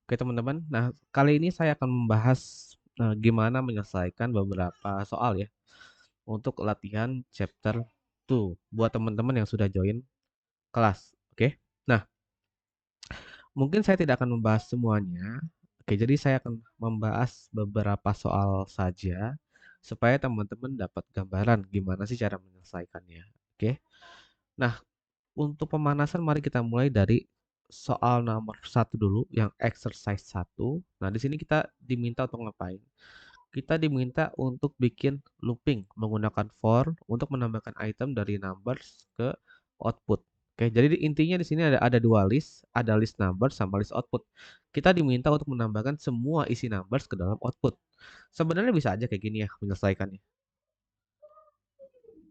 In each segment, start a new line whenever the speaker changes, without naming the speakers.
Oke teman-teman, nah kali ini saya akan membahas gimana menyelesaikan beberapa soal ya untuk latihan chapter 2 buat teman-teman yang sudah join kelas. Oke. Nah, mungkin saya tidak akan membahas semuanya. Oke, jadi saya akan membahas beberapa soal saja supaya teman-teman dapat gambaran gimana sih cara menyelesaikannya. Oke. Nah, untuk pemanasan mari kita mulai dari soal nomor satu dulu yang exercise satu. Nah, di sini kita diminta untuk ngapain? Kita diminta untuk bikin looping menggunakan for untuk menambahkan item dari numbers ke output. Oke, jadi intinya di sini ada dua list, ada list numbers sama list output. Kita diminta untuk menambahkan semua isi numbers ke dalam output. Sebenarnya bisa aja kayak gini ya menyelesaikannya.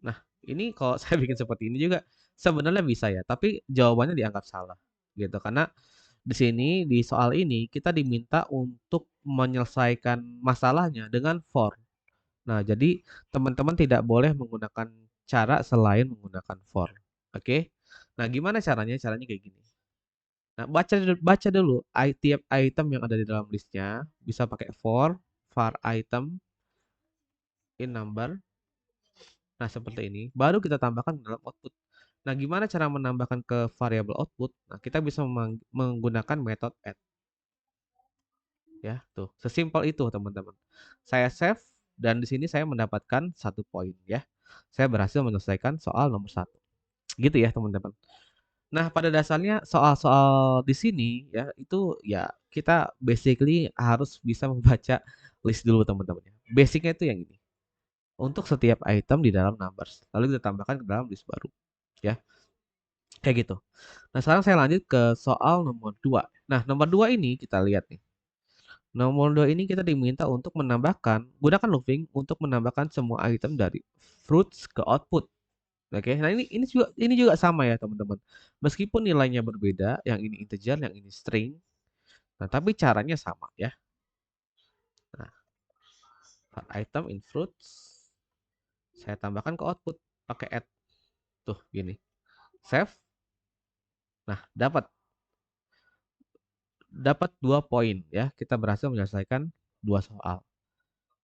Nah, ini kalau saya bikin seperti ini juga sebenarnya bisa ya, tapi jawabannya dianggap salah gitu. Karena di sini di soal ini kita diminta untuk menyelesaikan masalahnya dengan for. Nah, jadi teman-teman tidak boleh menggunakan cara selain menggunakan for. Oke. Nah, gimana caranya? Caranya kayak gini. Nah, baca dulu tiap item yang ada di dalam listnya bisa pakai for, var item in number. Nah, seperti ini. Baru kita tambahkan ke dalam output. Nah, gimana cara menambahkan ke variabel output? Nah, kita bisa menggunakan metode add ya. Tuh, sesimpel itu, teman-teman. Saya save dan di sini saya mendapatkan 1 poin ya. Saya berhasil menyelesaikan soal nomor 1. Gitu ya, teman-teman. Nah, pada dasarnya soal-soal di sini ya itu ya kita basically harus bisa membaca list dulu, teman-teman ya. Basicnya itu yang ini. Untuk setiap item di dalam numbers. Lalu kita tambahkan ke dalam list baru ya. Kayak gitu. Nah, sekarang saya lanjut ke soal nomor 2. Nah, nomor 2 ini kita lihat nih. Nomor 2 ini kita diminta untuk menambahkan, gunakan looping untuk menambahkan semua item dari fruits ke output. Oke, nah ini juga sama ya teman-teman. Meskipun nilainya berbeda, yang ini integer, yang ini string, nah tapi caranya sama ya. Nah, item in fruits, saya tambahkan ke output pakai add. Tuh, gini. Save. Nah, dapat 2 poin ya. Kita berhasil menyelesaikan 2 soal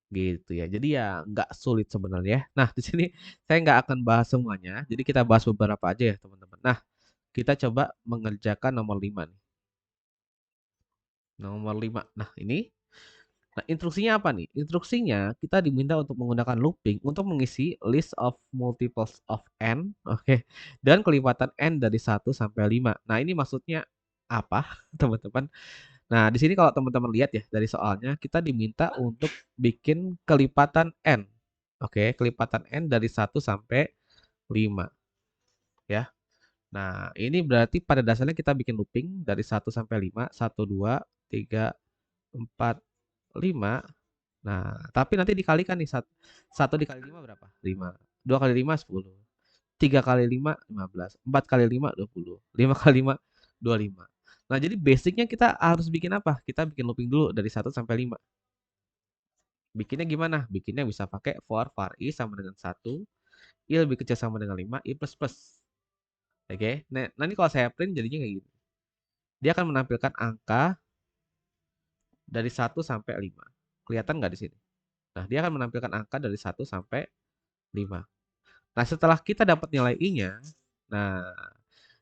gitu ya. Jadi ya nggak sulit sebenarnya. Nah, di sini saya nggak akan bahas semuanya. Jadi kita bahas beberapa aja ya teman-teman. Nah, kita coba mengerjakan nomor 5 nih. Nomor 5. Nah, ini. Nah, instruksinya apa nih? Instruksinya kita diminta untuk menggunakan looping untuk mengisi list of multiples of n, oke, dan kelipatan n dari 1 sampai 5. Nah, ini maksudnya apa, teman-teman? Nah, di sini kalau teman-teman lihat ya dari soalnya, kita diminta untuk bikin kelipatan n. Oke, kelipatan n dari 1 sampai 5 ya. Nah, ini berarti pada dasarnya kita bikin looping dari 1 sampai 5, 1, 2, 3, 4, 5. Nah, tapi nanti dikalikan nih, 1 dikali 5 berapa? 5. 2 kali 5 10. 3 kali 5 15. 4 kali 5 20. 5 kali 5 25. Nah, jadi basicnya kita harus bikin apa? Kita bikin looping dulu dari 1 sampai 5. Bikinnya gimana? Bikinnya bisa pakai var i sama dengan 1, i lebih kecil sama dengan 5, i plus plus. Oke. Nah, nanti kalau saya print jadinya kayak gini. Dia akan menampilkan angka dari 1 sampai 5. Kelihatan nggak di sini? Nah, dia akan menampilkan angka dari 1 sampai 5. Nah, setelah kita dapat nilai i-nya, nah,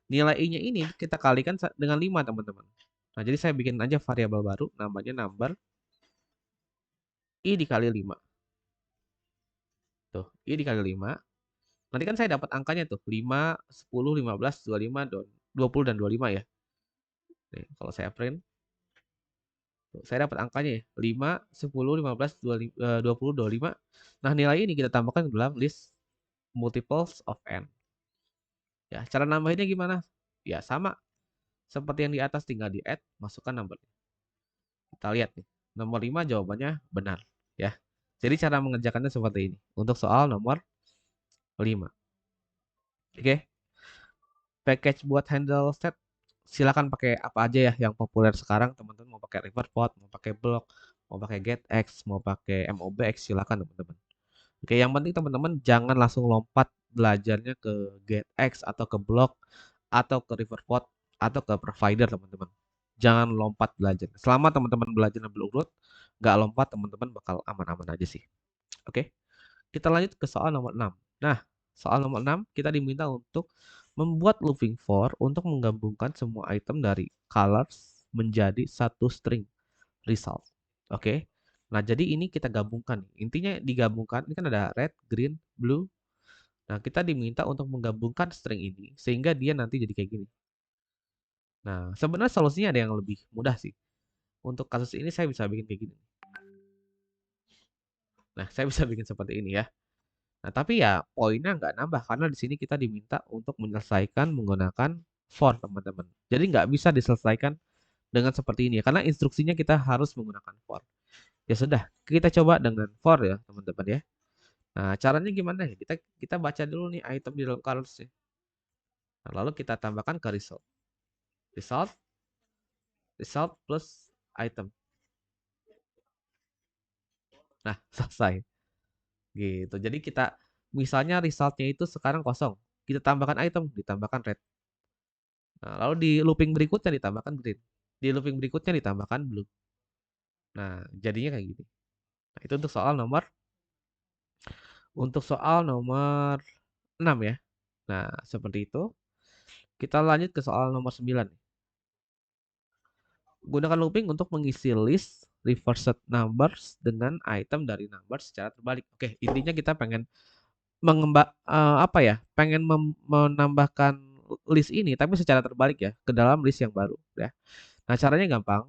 nilai i-nya ini kita kalikan dengan 5, teman-teman. Nah, jadi saya bikin aja variabel baru, namanya number i dikali 5. Tuh, i dikali 5. Nanti kan saya dapat angkanya tuh, 5, 10, 15, 25, 20, dan 25 ya. Nih, kalau saya print, tuh, saya dapat angkanya ya, 5, 10, 15, 20, 25. Nah, nilai ini kita tambahkan ke dalam list multiples of n. Ya, cara nambahinnya gimana? Ya, sama seperti yang di atas, tinggal di add, masukkan number. Kita lihat nih, nomor 5 jawabannya benar ya. Jadi cara mengerjakannya seperti ini untuk soal nomor 5. Oke, package buat handle set silakan pakai apa aja ya yang populer sekarang, teman-teman mau pakai Riverpod, mau pakai Block, mau pakai GetX, mau pakai MOBX, silakan teman-teman. Oke, yang penting teman-teman jangan langsung lompat belajarnya ke GetX atau ke Block atau ke Riverpod atau ke provider, teman-teman. Jangan lompat belajar. Selama teman-teman belajar berurut, nggak lompat, teman-teman bakal aman-aman aja sih. Oke, kita lanjut ke soal nomor 6. Nah, soal nomor 6 kita diminta untuk membuat looping for untuk menggabungkan semua item dari colors menjadi satu string result. Oke. Nah, jadi ini kita gabungkan. Intinya digabungkan, ini kan ada red, green, blue. Nah, kita diminta untuk menggabungkan string ini sehingga dia nanti jadi kayak gini. Nah, sebenarnya solusinya ada yang lebih mudah sih. Untuk kasus ini saya bisa bikin kayak gini. Nah, saya bisa bikin seperti ini ya. Nah, tapi ya poinnya nggak nambah karena di sini kita diminta untuk menyelesaikan menggunakan for, teman-teman. Jadi nggak bisa diselesaikan dengan seperti ini ya, karena instruksinya kita harus menggunakan for. Ya sudah, kita coba dengan for ya, teman-teman ya. Nah, caranya gimana ya? Kita kita baca dulu nih item di dalam colors ya. Nah, lalu kita tambahkan ke result. Result, result plus item. Nah, selesai. Gitu. Jadi kita misalnya resultnya itu sekarang kosong. Kita tambahkan item, ditambahkan red. Nah, lalu di looping berikutnya ditambahkan green. Di looping berikutnya ditambahkan blue. Nah, jadinya kayak gini. Nah, itu untuk soal nomor 6 ya. Nah, seperti itu. Kita lanjut ke soal nomor 9. Gunakan looping untuk mengisi list reversed numbers dengan item dari numbers secara terbalik. Oke, intinya kita pengen apa ya? Pengen menambahkan list ini tapi secara terbalik ya ke dalam list yang baru ya. Nah, caranya gampang.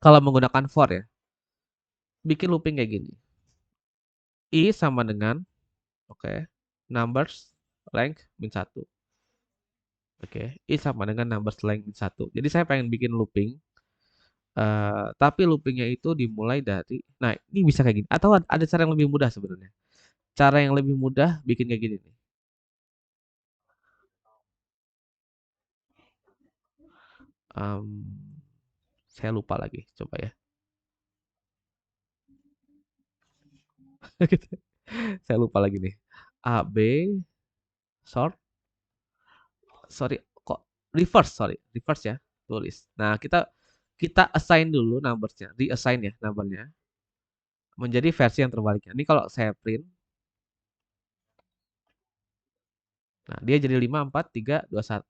Kalau menggunakan for ya, bikin looping kayak gini. I sama dengan numbers length min 1. I sama dengan numbers length min 1. Jadi saya pengen bikin looping. Tapi loopingnya itu dimulai dari, nah ini bisa kayak gini. Atau ada cara yang lebih mudah sebenarnya. Cara yang lebih mudah bikin kayak gini nih. Em, saya lupa lagi, coba ya. Saya lupa lagi nih. A, B, sort, sorry, kok reverse ya, tulis. Nah, kita kita assign dulu numbersnya, reassign ya numbernya menjadi versi yang terbaliknya. Ini kalau saya print, nah dia jadi 5, 4, 3, 2, 1.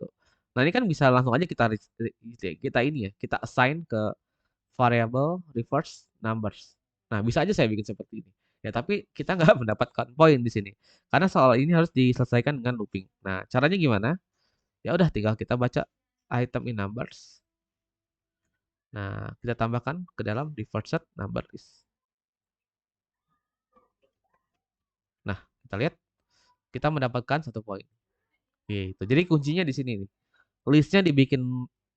Nah, ini kan bisa langsung aja kita ini ya, kita assign ke variable reverse numbers. Nah, bisa aja saya bikin seperti ini. Ya, tapi kita nggak mendapatkan poin di sini. Karena soal ini harus diselesaikan dengan looping. Nah, caranya gimana? Ya udah tinggal kita baca item in numbers. Nah, kita tambahkan ke dalam reversed number list. Nah, kita lihat kita mendapatkan 1 poin. Gitu. Jadi kuncinya di sini nih. Listnya dibikin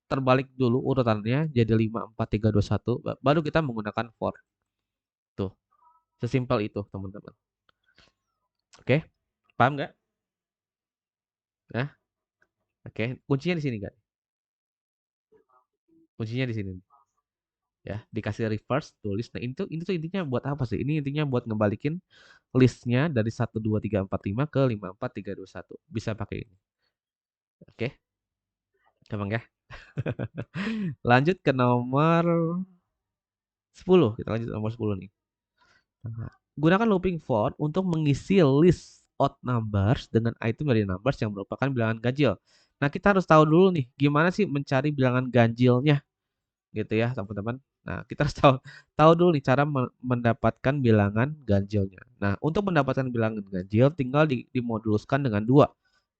terbalik dulu urutannya jadi 5, 4, 3, 2, 1. Baru kita menggunakan for. Tuh, sesimpel itu teman-teman. Oke, paham nggak? Nah, oke. Kuncinya di sini kan? Kuncinya di sini ya. Dikasih reverse tulis. Nah, ini tuh intinya buat apa sih? Ini intinya buat ngebalikin listnya dari 1, 2, 3, 4, 5 ke 5, 4, 3, 2, 1. Bisa pakai ini. Oke, gampang ya. Lanjut ke nomor 10. Kita lanjut ke nomor 10 nih. Gunakan looping for untuk mengisi list odd numbers dengan item dari numbers yang merupakan bilangan ganjil. Nah, kita harus tahu dulu nih, gimana sih mencari bilangan ganjilnya, gitu ya, teman-teman. Nah, kita harus tahu tahu dulu nih cara mendapatkan bilangan ganjilnya. Nah, untuk mendapatkan bilangan ganjil, tinggal dimoduluskan dengan 2.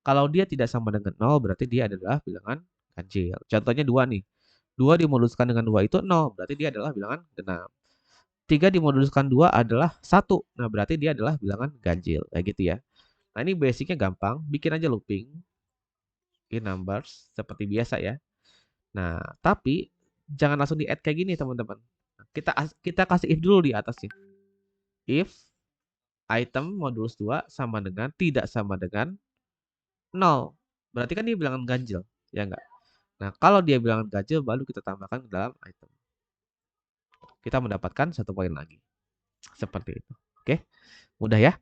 Kalau dia tidak sama dengan 0, berarti dia adalah bilangan ganjil. Contohnya 2 nih. 2 dimoduluskan dengan 2 itu 0, berarti dia adalah bilangan genap. 3 dimoduluskan 2 adalah 1. Nah, berarti dia adalah bilangan ganjil. Kayak gitu ya. Nah, ini basicnya gampang. Bikin aja looping in numbers seperti biasa ya. Nah, tapi jangan langsung di-add kayak gini, teman-teman. Kita kita kasih if dulu di atasnya. If item modulus 2 sama dengan tidak sama dengan 0. Berarti kan dia bilangan ganjil, ya enggak? Nah, kalau dia bilangan ganjil baru kita tambahkan ke dalam item. Kita mendapatkan 1 poin lagi. Seperti itu. Oke. Mudah ya?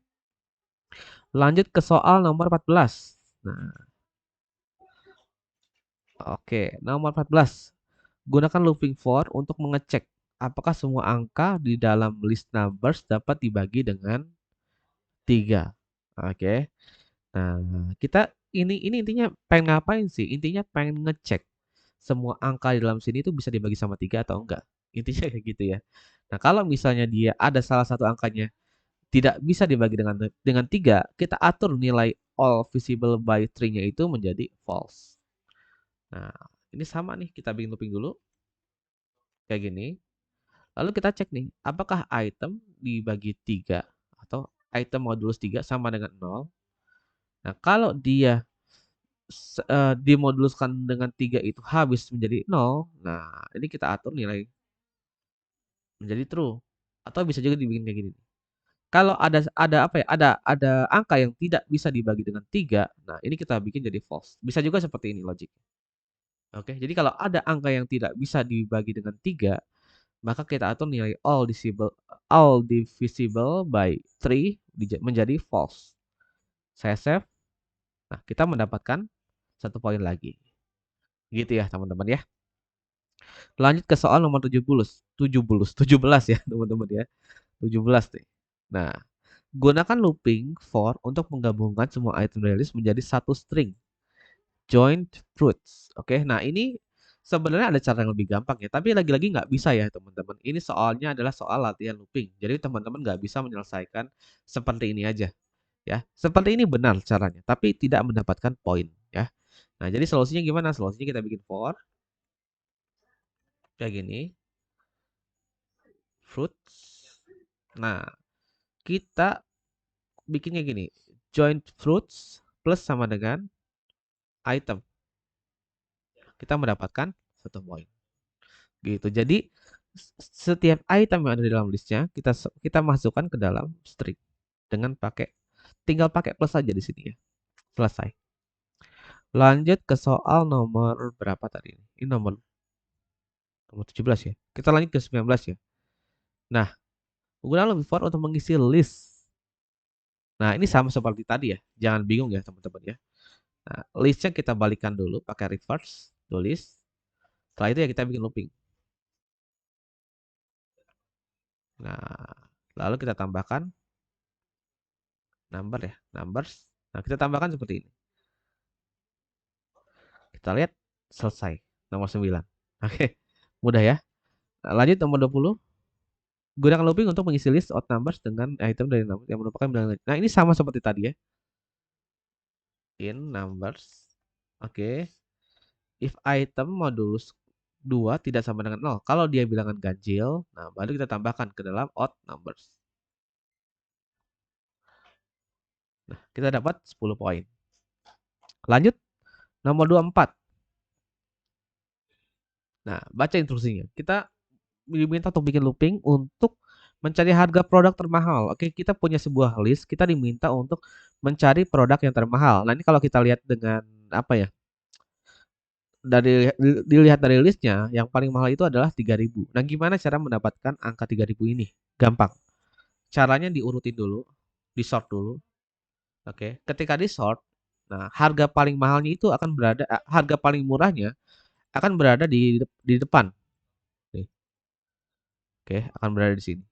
Lanjut ke soal nomor 14. Nah, oke, nomor 14. Gunakan looping for untuk mengecek apakah semua angka di dalam list numbers dapat dibagi dengan 3. Oke. Nah, kita ini intinya pengen ngapain sih? Intinya pengen ngecek semua angka di dalam sini itu bisa dibagi sama 3 atau enggak. Intinya kayak gitu ya. Nah, kalau misalnya dia ada salah satu angkanya tidak bisa dibagi dengan 3, kita atur nilai all visible by tree-nya itu menjadi false. Nah, ini sama nih, kita bikin looping dulu kayak gini. Lalu kita cek nih, apakah item dibagi 3 atau item modulus 3 sama dengan 0? Nah, kalau dia dimoduluskan dengan 3 itu habis menjadi 0, nah ini kita atur nilai menjadi true. Atau bisa juga dibikin kayak gini. Kalau ada apa ya? Ada angka yang tidak bisa dibagi dengan 3, nah ini kita bikin jadi false. Bisa juga seperti ini logik. Oke, jadi kalau ada angka yang tidak bisa dibagi dengan 3, maka kita atur nilai all divisible by 3 menjadi false. Saya save. Nah, kita mendapatkan 1 poin lagi. Gitu ya, teman-teman ya. Lanjut ke soal nomor 17 ya, teman-teman ya. 17 nih. Nah, gunakan looping for untuk menggabungkan semua item dari list menjadi satu string. Joint fruits. Oke, nah ini sebenarnya ada cara yang lebih gampang ya, tapi lagi-lagi nggak bisa ya teman-teman. Ini soalnya adalah soal latihan looping. Jadi teman-teman nggak bisa menyelesaikan seperti ini aja ya. Seperti ini benar caranya, tapi tidak mendapatkan poin ya. Nah, jadi solusinya gimana? Solusinya kita bikin for kayak gini, fruits. Nah, kita bikinnya gini, joint fruits plus sama dengan item. Kita mendapatkan 1 poin. Gitu. Jadi setiap item yang ada di dalam listnya kita masukkan ke dalam string dengan tinggal pakai plus saja di sini ya. Selesai. Lanjut ke soal nomor berapa tadi? Ini nomor 17 ya. Kita lanjut ke 19 ya. Nah, menggunakan looping for untuk mengisi list. Nah, ini sama seperti tadi ya. Jangan bingung ya teman-teman ya. Nah, listnya kita balikan dulu pakai reverse to list. Setelah itu ya kita bikin looping. Nah, lalu kita tambahkan numbers. Nah, kita tambahkan seperti ini. Kita lihat selesai. Nomor 9. Oke, mudah ya. Nah, lanjut nomor 20. Gunakan looping untuk mengisi list odd numbers dengan item dari number yang merupakan bilangan. Nah, ini sama seperti tadi ya. In numbers. Oke. If item modulus 2 tidak sama dengan 0. Kalau dia bilangan ganjil, nah baru kita tambahkan ke dalam odd numbers. Nah, kita dapat 10 poin. Lanjut nomor 24. Nah, baca instruksinya. Kita diminta untuk bikin looping untuk mencari harga produk termahal. Oke, kita punya sebuah list, kita diminta untuk mencari produk yang termahal. Nah, ini kalau kita lihat dengan apa ya? Dilihat dari listnya, yang paling mahal itu adalah 3.000. Nah, gimana cara mendapatkan angka 3.000 ini? Gampang. Caranya diurutin dulu, di-sort dulu. Oke, ketika di-sort, nah harga paling mahalnya itu akan harga paling murahnya akan berada di depan. Oke, akan berada di sini.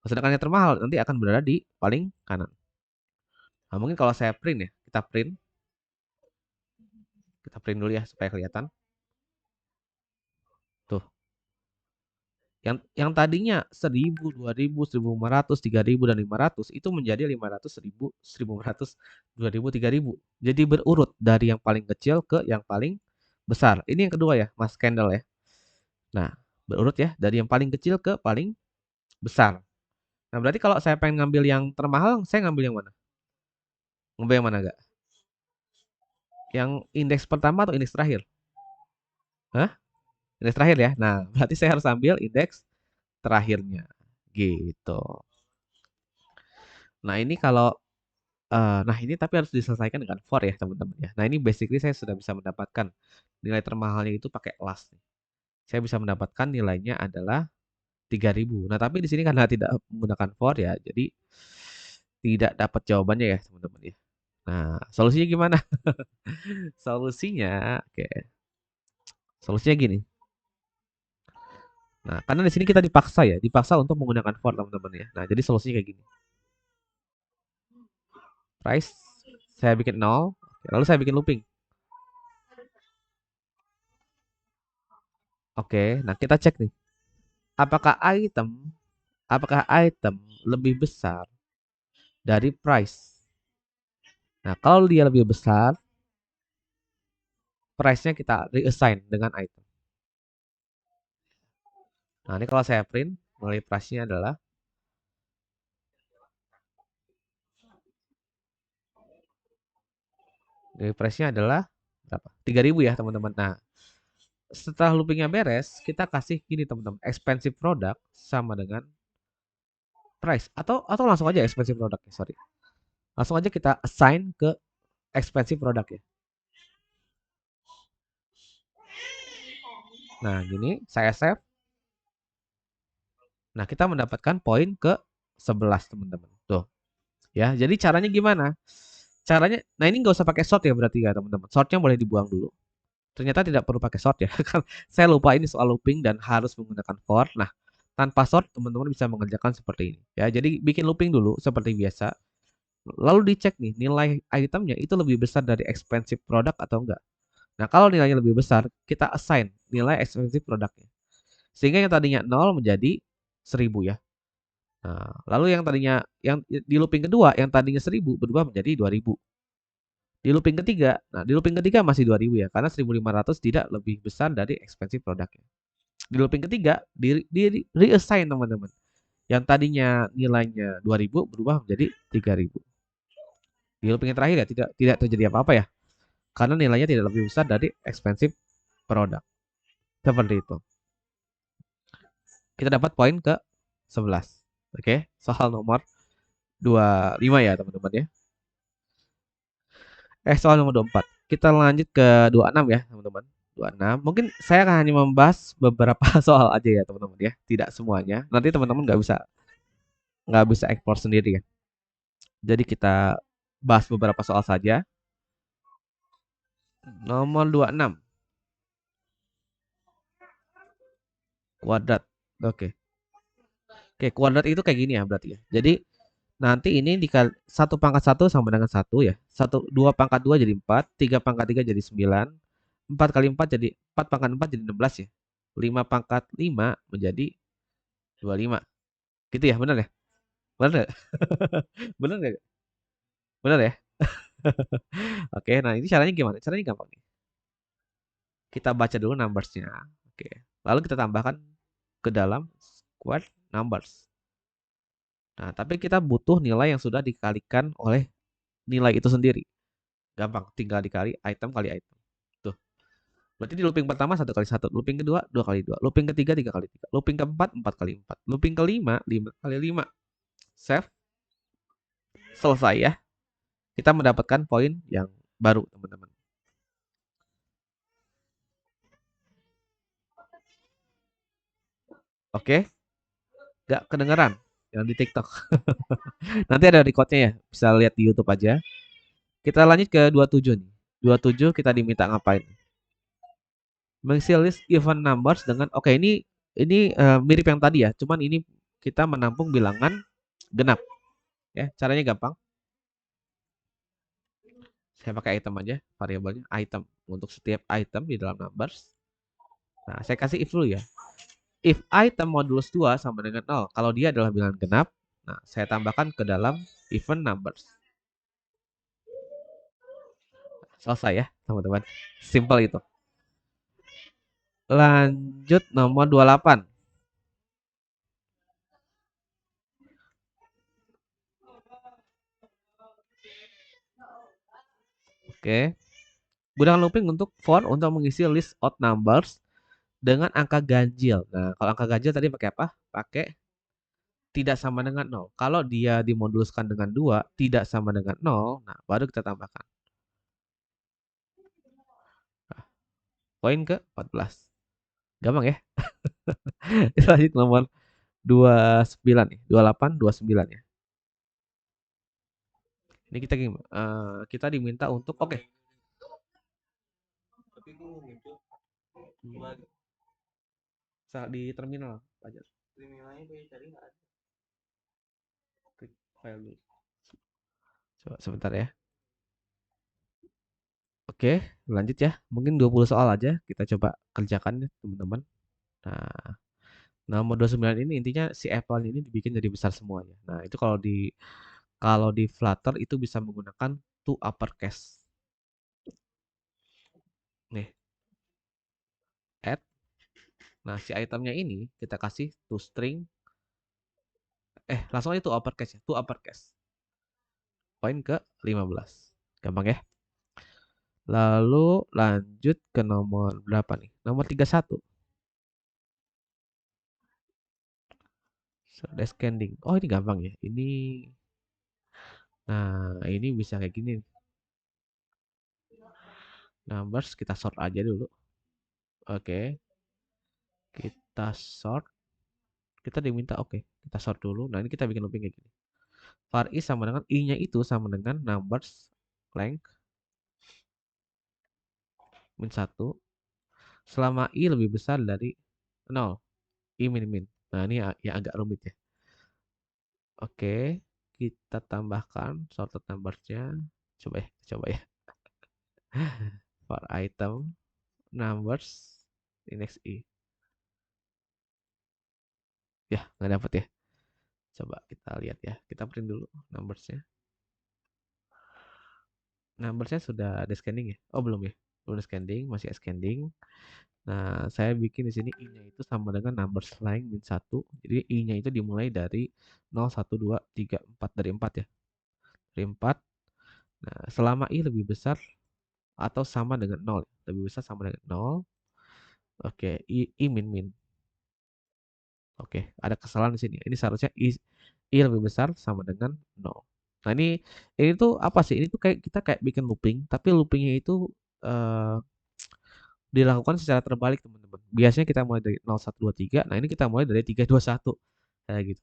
Sedangkan yang termahal nanti akan berada di paling kanan. Nah, mungkin kalau saya print ya, kita print dulu ya supaya kelihatan. Tuh, yang tadinya 1.000, 2.000, 1.500, 3.000 dan 500 itu menjadi 500, 1.000, 1.500, 2.000, 3.000. Jadi berurut dari yang paling kecil ke yang paling besar. Ini yang kedua ya, Mas Kendall ya. Nah, berurut ya dari yang paling kecil ke paling besar. Nah, berarti kalau saya pengen ngambil yang termahal, saya ngambil yang mana? Ngambil yang mana gak? Yang indeks pertama atau indeks terakhir? Hah? Indeks terakhir ya. Nah, berarti saya harus ambil indeks terakhirnya. Gitu. Nah, ini kalau nah ini tapi harus diselesaikan dengan for ya, teman-teman ya. Nah, ini basically saya sudah bisa mendapatkan nilai termahalnya itu pakai last nih. Saya bisa mendapatkan nilainya adalah 3.000. Nah, tapi di sini karena tidak menggunakan for ya, jadi tidak dapat jawabannya ya, teman-teman ya. Nah, solusinya gimana? Solusinya, oke. Solusinya gini. Nah, karena di sini kita dipaksa ya, dipaksa untuk menggunakan for teman-teman ya. Nah, jadi solusinya kayak gini. Price saya bikin 0, lalu saya bikin looping. Oke, nah kita cek nih. Apakah item lebih besar dari price? Nah, kalau dia lebih besar, price-nya kita reassign dengan item. Nah, ini kalau saya print, mulai price-nya adalah price-nya adalah berapa? 3.000 ya, teman-teman. Nah, setelah loopingnya beres, kita kasih gini, teman-teman. Expensive product sama dengan price atau langsung aja expensive product ya, sorry. Langsung aja kita assign ke expensive product ya. Nah, gini, saya save. Nah, kita mendapatkan poin ke 11, teman-teman. Tuh. Ya, jadi caranya gimana? Caranya, nah ini nggak usah pakai sort ya berarti ya, teman-teman. Sortnya boleh dibuang dulu. Ternyata tidak perlu pakai sort ya. Kan saya lupa ini soal looping dan harus menggunakan for. Nah, tanpa sort teman-teman bisa mengerjakan seperti ini. Ya, jadi bikin looping dulu seperti biasa. Lalu dicek nih nilai itemnya itu lebih besar dari expensive product atau enggak. Nah, kalau nilainya lebih besar, kita assign nilai expensive produknya. Sehingga yang tadinya 0 menjadi 1.000 ya. Nah, lalu yang tadinya yang di looping kedua yang tadinya 1.000 berubah menjadi 2.000. Di looping ketiga, nah di looping ketiga masih 2.000 ya, karena 1.500 tidak lebih besar dari expensive produknya. Di looping ketiga di reassign teman-teman. Yang tadinya nilainya 2.000 berubah menjadi 3.000. Di looping yang terakhir ya tidak terjadi apa-apa ya, karena nilainya tidak lebih besar dari expensive product. Seperti itu. Kita dapat poin ke 11. Oke, soal nomor 25 ya teman-teman ya. Soal nomor 24. Kita lanjut ke 26 ya teman-teman. 26. Mungkin saya akan hanya membahas beberapa soal aja ya teman-teman ya. Tidak semuanya. Nanti teman-teman nggak bisa ekspor sendiri ya. Jadi kita bahas beberapa soal saja. Nomor 26. Kuadrat. Oke. Oke, kuadrat itu kayak gini ya berarti ya. Jadi nanti ini dikali 1 pangkat 1 sama dengan 1 ya. 2 pangkat 2 jadi 4, 3 pangkat 3 jadi 9, 4 kali 4 jadi 4 pangkat 4 jadi 16 ya. 5 pangkat 5 menjadi 25. Gitu ya, benar ya? Benar nggak? Benar nggak? Benar ya? Oke, nah ini caranya gimana? Caranya gampang nih. Kita baca dulu numbersnya. Oke. Lalu kita tambahkan ke dalam square numbers. Nah, tapi kita butuh nilai yang sudah dikalikan oleh nilai itu sendiri. Gampang, tinggal dikali item kali item. Tuh. Berarti di looping pertama 1 kali 1, looping kedua 2 kali 2, looping ketiga 3 kali 3, looping keempat 4 kali 4, looping kelima 5 kali 5. Save, selesai ya. Kita mendapatkan poin yang baru, teman-teman. Oke, gak kedengeran yang di TikTok. Nanti ada recordnya ya, bisa lihat di YouTube aja. Kita lanjut ke 27 nih. 27 kita diminta ngapain? Mengisi list even numbers dengan oke ini mirip yang tadi ya, cuman ini kita menampung bilangan genap. Ya, caranya gampang. Saya pakai item aja, variabelnya item untuk setiap item di dalam numbers. Nah, saya kasih if dulu ya. If item modulus 2 sama dengan 0, kalau dia adalah bilangan genap, nah saya tambahkan ke dalam even numbers. Selesai ya, teman-teman. Simple itu. Lanjut nomor 28. Oke. Gunakan looping untuk mengisi list odd numbers dengan angka ganjil. Nah, kalau angka ganjil tadi pakai apa? Pakai tidak sama dengan 0. Kalau dia dimoduluskan dengan 2, tidak sama dengan 0, nah baru kita tambahkan. Nah, poin ke 14. Gampang ya? Kita lanjut nomor 29 nih. 28, 29 ya. Ini kita diminta untuk oke. Di terminal pajak. Terminalnya gue cari nggak ada. Klik file dulu. Coba sebentar ya. Oke, lanjut ya. Mungkin 20 soal aja kita coba kerjakan ya, teman-teman. Nah, nomor 29 ini intinya si Apple ini dibikin jadi besar semuanya. Nah, itu kalau di Flutter itu bisa menggunakan to uppercase. Nih, add. Nah, si itemnya ini kita kasih to string. Langsung aja to uppercase ya. To uppercase. Poin ke 15. Gampang ya. Lalu lanjut ke nomor berapa nih? Nomor 31. So, descending. Oh, ini gampang ya. Ini bisa kayak gini. Numbers kita sort aja dulu. Oke, kita sort. Kita diminta oke, kita sort dulu. Nah, ini kita bikin looping kayak gini. Var i sama dengan i-nya itu sama dengan numbers length min 1 selama i lebih besar dari 0. I min min. Nah, ini yang agak rumit ya. Oke, kita tambahkan sorted numbers-nya. Coba ya. For item numbers index i. Ya, nggak dapet ya. Coba kita lihat ya. Kita print dulu numbers-nya. Numbers-nya sudah ada scanning ya? Oh, belum ya? Belum scanning, masih scanning. Nah, saya bikin di sini i-nya itu sama dengan numbers length min 1. Jadi i-nya itu dimulai dari 0, 1, 2, 3, 4. Dari 4 ya. Dari 4. Nah, selama i lebih besar atau sama dengan 0. Lebih besar sama dengan 0. Oke, i min min. Oke, ada kesalahan di sini. Ini seharusnya i lebih besar sama dengan 0. Nah, ini tuh apa sih? Ini tuh kayak bikin looping, tapi loopingnya itu eh, dilakukan secara terbalik, teman-teman. Biasanya kita mulai dari 0, 1, 2, 3. Nah, ini kita mulai dari 3, 2, 1. Kayak gitu.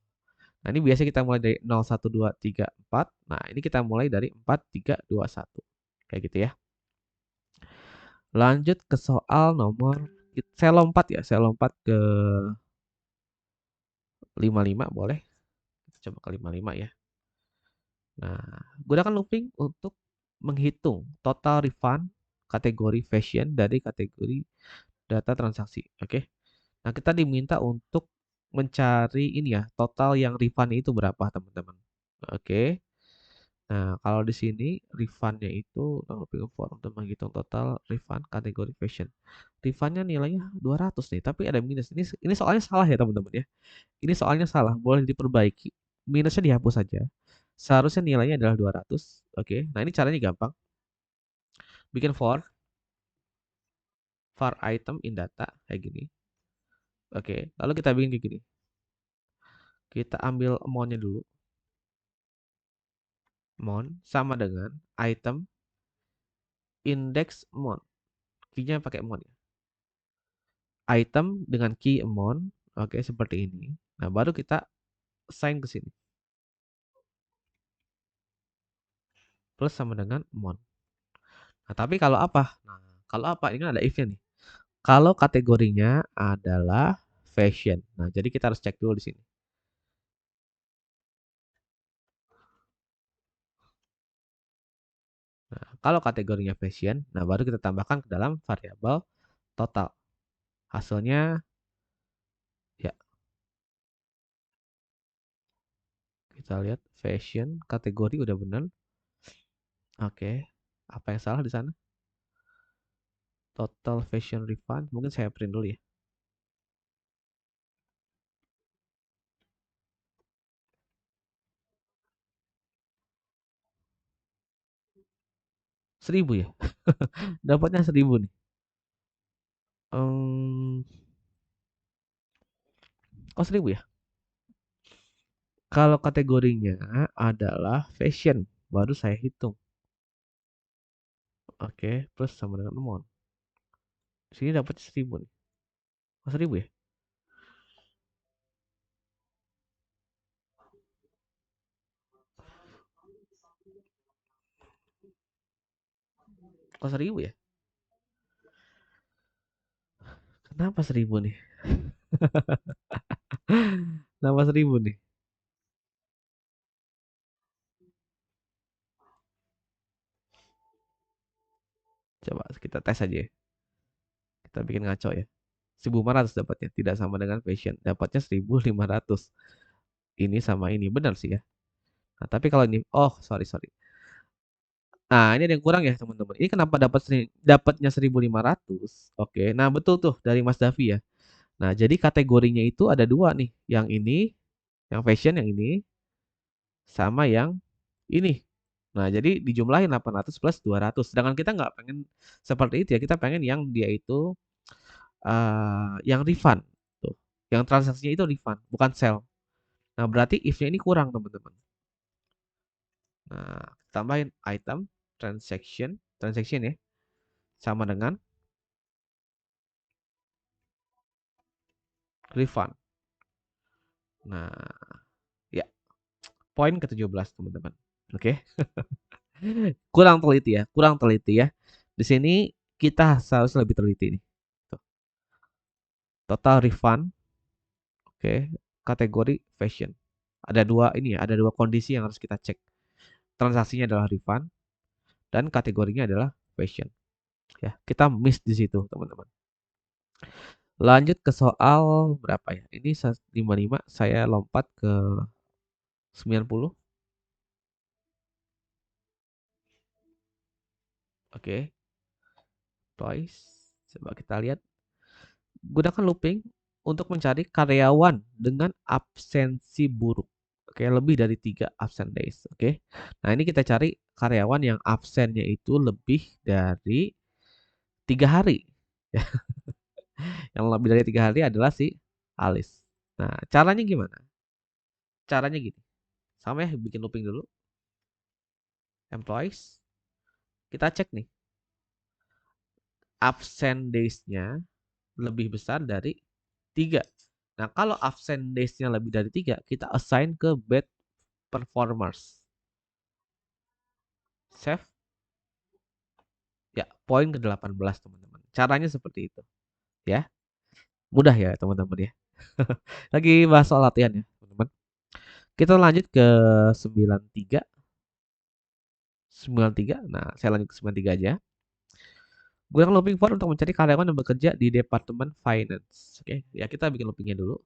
Nah, ini biasanya kita mulai dari 0, 1, 2, 3, 4. Nah, ini kita mulai dari 4, 3, 2, 1. Kayak gitu ya. Lanjut ke soal nomor, saya lompat ke 55 boleh. Kita coba ke 55 ya. Nah, gunakan looping untuk menghitung total refund kategori fashion dari kategori data transaksi. Oke. Nah, kita diminta untuk mencari ini ya, total yang refund itu berapa, teman-teman. Oke. Nah, kalau di sini refundnya itu looping for untuk menghitung total refund kategori fashion. Refundnya nilainya 200 nih, tapi ada minus. Ini soalnya salah ya, teman-teman ya. Ini soalnya salah, boleh diperbaiki. Minusnya dihapus saja. Seharusnya nilainya adalah 200. Oke. Nah, ini caranya gampang. Bikin var item in data kayak gini. Oke. Lalu kita bikin kayak gini. Kita ambil amount-nya dulu. Amount sama dengan item index amount. Key-nya pakai amount ya. Item dengan key amount. Oke, seperti ini. Nah, baru kita assign ke sini. Plus sama dengan amount. Nah, tapi kalau apa? Nah, kalau apa? Ini kan ada if-nya nih. Kalau kategorinya adalah fashion. Nah, jadi kita harus cek dulu di sini. Nah, kalau kategorinya fashion, nah baru kita tambahkan ke dalam variabel total. Hasilnya ya kita lihat fashion kategori udah benar. Oke. Apa yang salah di sana? Total fashion refund. Mungkin saya print dulu ya. Seribu ya. Dapatnya 1000 nih. Hmm, kok 1000 ya? Kalau kategorinya adalah fashion, baru saya hitung. Oke, plus sama dengan amount. Sini dapat 1000 nih. Kok 1000 ya? Kok 1000 ya? Kenapa 1000 nih? Nambah 1000 nih. Coba kita tes aja ya. Kita bikin ngaco ya. 1.500 dapatnya, tidak sama dengan passion. Dapatnya 1.500. Ini sama ini, benar sih ya. Nah, tapi kalau ini, oh sorry sorry. Nah, ini ada yang kurang ya teman-teman. Ini kenapa dapatnya 1.500? Oke, nah betul tuh dari Mas Davi ya. Nah, jadi kategorinya itu ada dua nih. Yang ini, yang fashion yang ini, sama yang ini. Nah, jadi dijumlahin 800 plus 200. Sedangkan kita nggak pengen seperti itu ya. Kita pengen yang dia itu yang refund. Tuh. Yang transaksinya itu refund, bukan sell. Nah, berarti if-nya ini kurang, teman-teman. Nah, tambahin item transaction ya, sama dengan refund. Nah, ya, poin ke-17, teman-teman. Oke. Kurang teliti ya. Di sini kita seharusnya lebih teliti nih. Tuh. Total refund, oke, kategori fashion. Ada dua ini ya, ada dua kondisi yang harus kita cek. Transaksinya adalah refund dan kategorinya adalah fashion. Ya, kita miss di situ, teman-teman. Lanjut ke soal berapa ya? Ini 55, saya lompat ke 90. Oke, twice. Coba kita lihat. Gunakan looping untuk mencari karyawan dengan absensi buruk. Oke, lebih dari 3 absent days. Oke. Nah, ini kita cari karyawan yang absennya itu lebih dari 3 hari. Yang lebih dari 3 hari adalah si Alis. Nah, caranya gimana? Caranya gini. Sama ya, bikin looping dulu. Employees. Kita cek nih. Absent days-nya lebih besar dari 3. Nah, kalau absent days-nya lebih dari 3, kita assign ke bad performers. Save. Ya, poin ke-18, teman-teman. Caranya seperti itu. Ya, mudah ya, teman-teman ya. Lagi bahas soal latihan ya, teman-teman. Kita lanjut ke 93. 93. Nah, saya lanjut ke 93 aja. Gunakan looping for untuk mencari karyawan yang bekerja di Departemen Finance. Oke, ya kita bikin loopingnya dulu.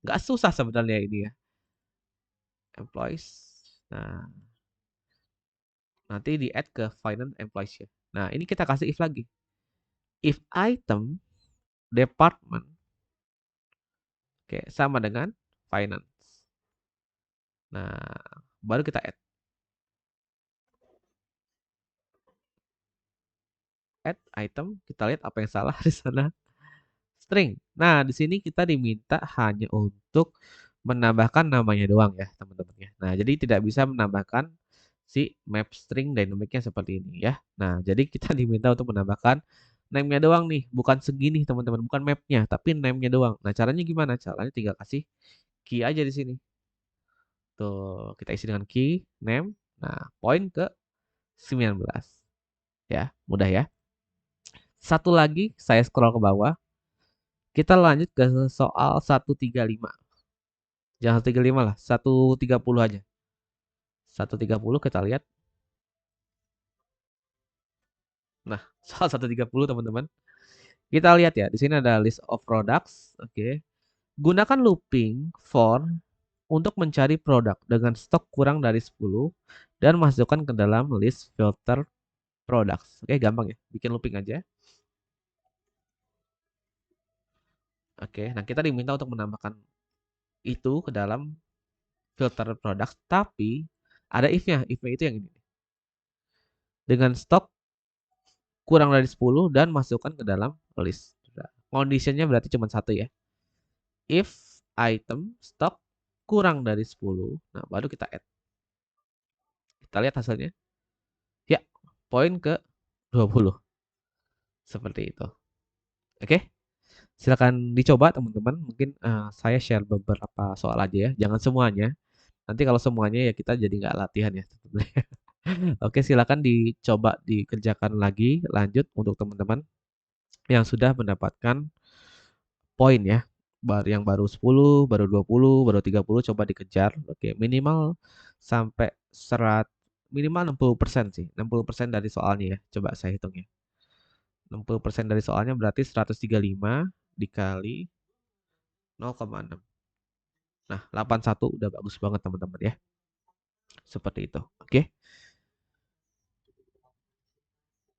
Nggak susah sebenarnya ini ya. Employees. Nah, nanti di add ke finance employees ya. Nah, ini kita kasih if lagi. If item department, oke, sama dengan finance. Nah, baru kita add. Add item, kita lihat apa yang salah di sana. String. Nah, di sini kita diminta hanya untuk menambahkan namanya doang ya, teman-teman ya. Nah, jadi tidak bisa menambahkan si map string dynamicnya seperti ini ya. Nah, jadi kita diminta untuk menambahkan name-nya doang nih, bukan segini teman-teman, bukan mapnya, tapi name-nya doang. Nah, caranya gimana? Caranya tinggal kasih key aja di sini. Tuh, kita isi dengan key, name. Nah, poin ke 19. Ya, mudah ya. Satu lagi, saya scroll ke bawah. Kita lanjut ke soal 135. Jangan 135 lah, 130 aja. 130 kita lihat. Nah, soal 130 teman-teman. Kita lihat ya, di sini ada list of products. Oke. Gunakan looping for untuk mencari produk dengan stok kurang dari 10 dan masukkan ke dalam list filter products. Oke, gampang ya. Bikin looping aja. Oke, nah kita diminta untuk menambahkan itu ke dalam filter products, tapi ada if-nya. If-nya itu yang ini. Dengan stok kurang dari 10 dan masukkan ke dalam list. Conditionnya berarti cuma satu ya. If item stock kurang dari 10, nah baru kita add. Kita lihat hasilnya. Ya, poin ke 20. Seperti itu. Oke, silakan dicoba teman-teman. Mungkin saya share beberapa soal aja ya. Jangan semuanya. Nanti kalau semuanya ya kita jadi nggak latihan ya. Oke, silakan dicoba dikerjakan lagi. Lanjut untuk teman-teman yang sudah mendapatkan poin ya. yang baru 10, baru 20, baru 30 coba dikejar. Oke, minimal sampai minimal 60% sih. 60% dari soalnya ya. Coba saya hitung ya. 60% dari soalnya berarti 135 dikali 0,6. Nah, 81 udah bagus banget teman-teman ya. Seperti itu. Oke.